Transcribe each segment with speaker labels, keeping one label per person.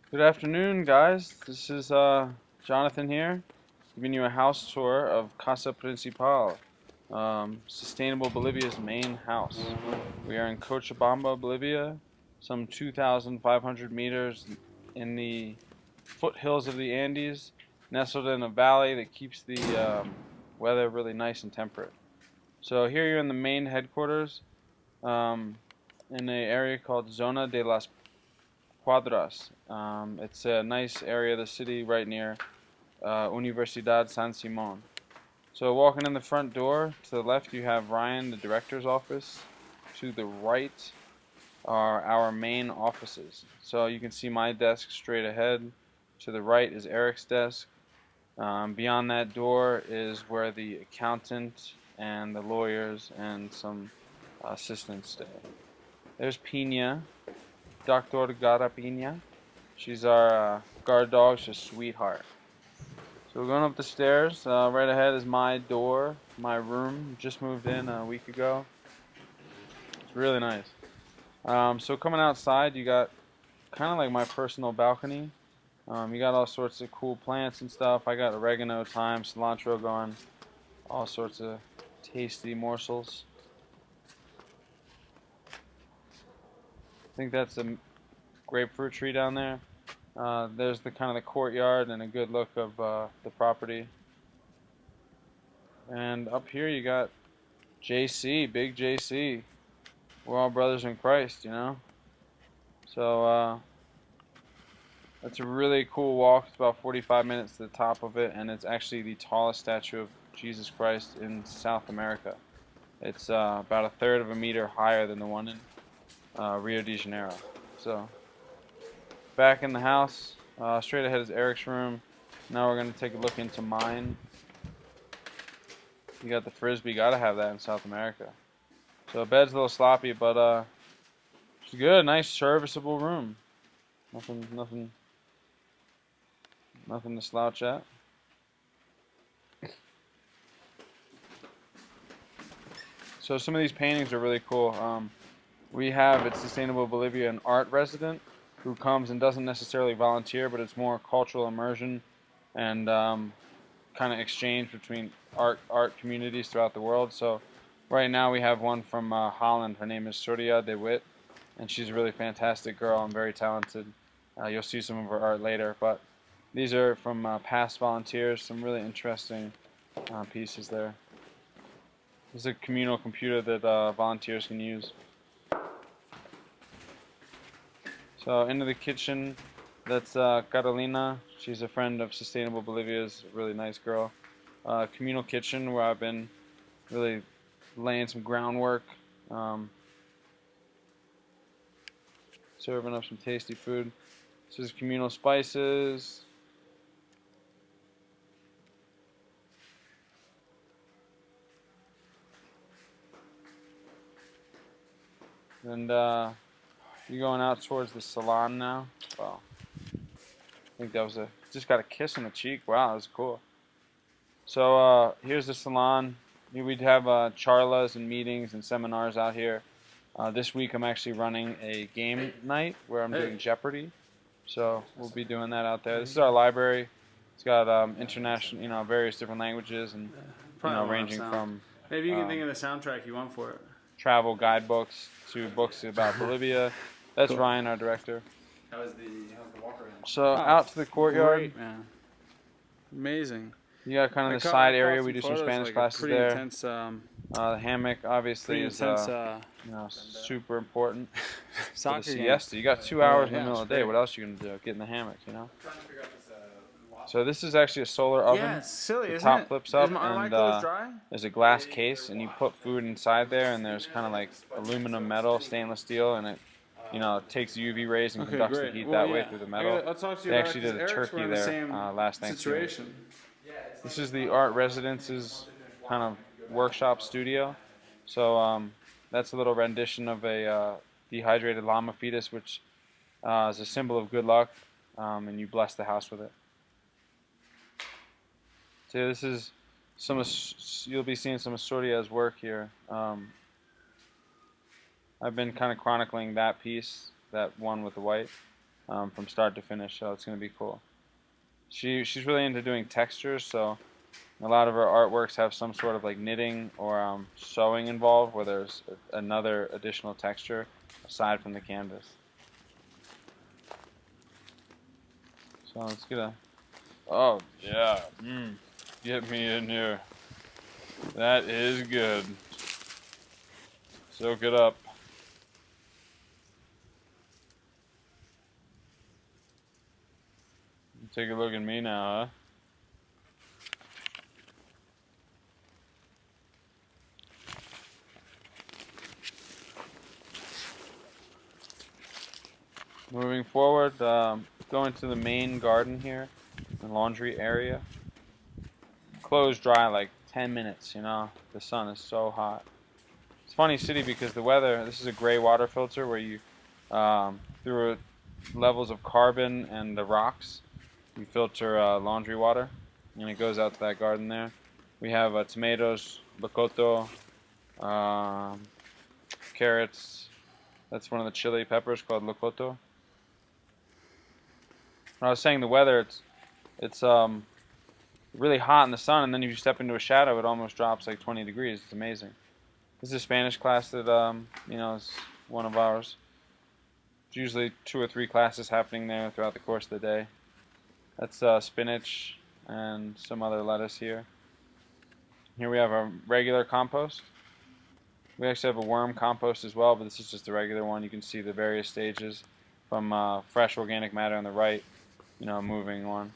Speaker 1: Good afternoon, guys. This is Jonathan here, giving you a house tour of Casa Principal, Sustainable Bolivia's main house. We are in Cochabamba, Bolivia, some 2,500 meters in the foothills of the Andes, nestled in a valley that keeps the weather really nice and temperate. So here you're in the main headquarters, in an area called Zona de las Cuadras. It's a nice area of the city right near Universidad San Simon. So walking in the front door, to the left you have Ryan, the director's office. To the right are our main offices. So you can see my desk straight ahead. To the right is Eric's desk. Beyond that door is where the accountant and the lawyers and some assistants stay. There's Pina, Dr. Garapina. She's our guard dog. She's a sweetheart. So we're going up the stairs. Right ahead is my door, my room. Just moved in a week ago. It's really nice. So coming outside, you got kind of like my personal balcony. You got all sorts of cool plants and stuff. I got oregano, thyme, cilantro going. All sorts of tasty morsels. I think that's a grapefruit tree down there. There's the kind of the courtyard and a good look of the property. And up here you got JC, big JC. We're all brothers in Christ, you know. So that's a really cool walk. It's about 45 minutes to the top of it, and it's actually the tallest statue of Jesus Christ in South America. It's about a third of a meter higher than the one in Rio de Janeiro. So back in the house, straight ahead is Eric's room. Now we're going to take a look into mine. You got the frisbee, gotta have that in South America. So bed's a little sloppy, but it's good, nice serviceable room. Nothing to slouch at. So some of these paintings are really cool. We have at Sustainable Bolivia an art resident who comes and doesn't necessarily volunteer, but it's more cultural immersion and kind of exchange between art communities throughout the world. So right now we have one from Holland. Her name is Surya de Witt, and she's a really fantastic girl and very talented. You'll see some of her art later, but these are from past volunteers. Some really interesting pieces there. This is a communal computer that volunteers can use. So into the kitchen, that's Carolina. She's a friend of Sustainable Bolivia's, a really nice girl. Communal kitchen where I've been really laying some groundwork, serving up some tasty food. This is communal spices. And you're going out towards the salon now. Wow. I think that was just got a kiss on the cheek. Wow, that was cool. So here's the salon. We'd have charlas and meetings and seminars out here. This week I'm actually running a game night where I'm doing Jeopardy. So we'll be doing that out there. This is our library. It's got international, various different languages and ranging from
Speaker 2: maybe you can think of the soundtrack you want for it.
Speaker 1: Travel guidebooks to books about Bolivia. That's cool. Ryan, our director.
Speaker 2: How's the walk around?
Speaker 1: So out to the courtyard.
Speaker 2: Great, man. Amazing.
Speaker 1: You got kind of the side area. We do some Spanish classes
Speaker 2: pretty
Speaker 1: there.
Speaker 2: Intense,
Speaker 1: the hammock obviously is super important.
Speaker 2: Soccer
Speaker 1: the siesta. You got 2 hours in the middle of the day. What else are you gonna do? Get in the hammock, you know. So this is actually a solar oven.
Speaker 2: Yeah, it's silly,
Speaker 1: the top
Speaker 2: isn't it?
Speaker 1: flips up,
Speaker 2: Are
Speaker 1: and
Speaker 2: dry?
Speaker 1: there's a glass case, and you put food inside there, and there's kind of like aluminum metal, stainless steel, and it, takes UV rays and conducts the heat way through the metal.
Speaker 2: I'll talk to you
Speaker 1: they
Speaker 2: about
Speaker 1: actually did a turkey there last Thanksgiving.
Speaker 2: situation.
Speaker 1: This is the art residence's kind of workshop studio. So that's a little rendition of a dehydrated llama fetus, which is a symbol of good luck, and you bless the house with it. So this is you'll be seeing some of Soria's work here. I've been kind of chronicling that piece, that one with the white. from start to finish, so it's going to be cool. She's really into doing textures, so a lot of her artworks have some sort of like knitting or sewing involved, where there's another additional texture aside from the canvas. So let's get a. Oh yeah, get me in here. That is good. Soak it up. Take a look at me now, huh? Moving forward, going to the main garden here, the laundry area. Clothes dry like 10 minutes, you know. The sun is so hot. It's a funny city because the weather, this is a gray water filter where you, through levels of carbon and the rocks, you filter laundry water, and it goes out to that garden there. We have tomatoes, locoto, carrots. That's one of the chili peppers called locoto. When I was saying the weather, it's really hot in the sun, and then if you step into a shadow, it almost drops like 20 degrees. It's amazing. This is a Spanish class that is one of ours. There's usually 2 or 3 classes happening there throughout the course of the day. That's spinach and some other lettuce here. Here we have our regular compost. We actually have a worm compost as well, but this is just the regular one. You can see the various stages from fresh organic matter on the right, moving on.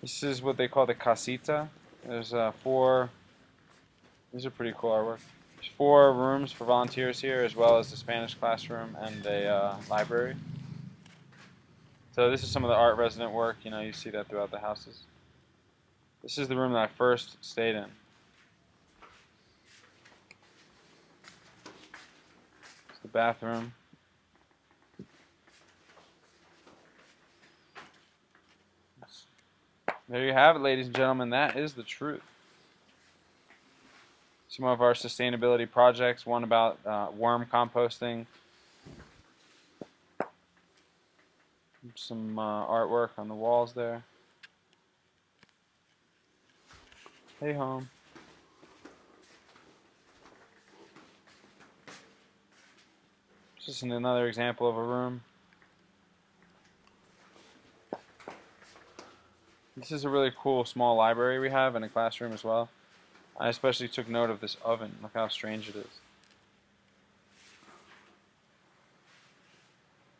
Speaker 1: This is what they call the casita. There's 4. These are pretty cool artwork. There's 4 rooms for volunteers here, as well as the Spanish classroom and a library. So this is some of the art resident work. You see that throughout the houses. This is the room that I first stayed in. It's the bathroom. There you have it, ladies and gentlemen. That is the truth. Some of our sustainability projects. One about worm composting. Some artwork on the walls there. Hey, home. Just another example of a room. This is a really cool small library we have and a classroom as well. I especially took note of this oven. Look how strange it is.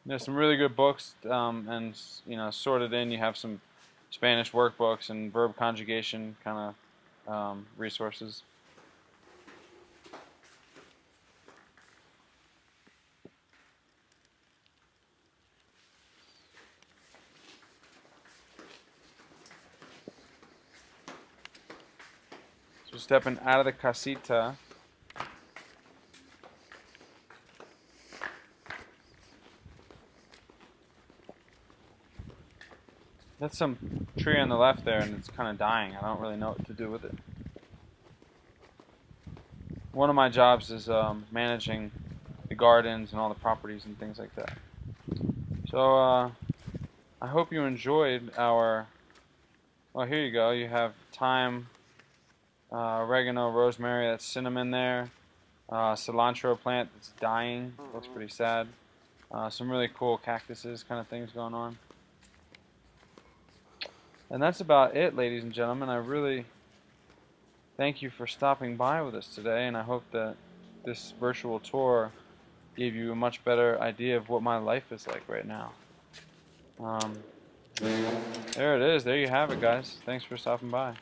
Speaker 1: There's some really good books, and sorted in. You have some Spanish workbooks and verb conjugation kind of resources. So stepping out of the casita. That's some tree on the left there, and it's kind of dying. I don't really know what to do with it. One of my jobs is managing the gardens and all the properties and things like that. So I hope you enjoyed our. Well, here you go. You have thyme, oregano, rosemary. That's cinnamon there. Cilantro plant that's dying. Looks pretty sad. Some really cool cactuses kind of things going on. And that's about it, ladies and gentlemen. I really thank you for stopping by with us today, and I hope that this virtual tour gave you a much better idea of what my life is like right now. There it is. There you have it, guys. Thanks for stopping by.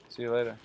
Speaker 1: See you later.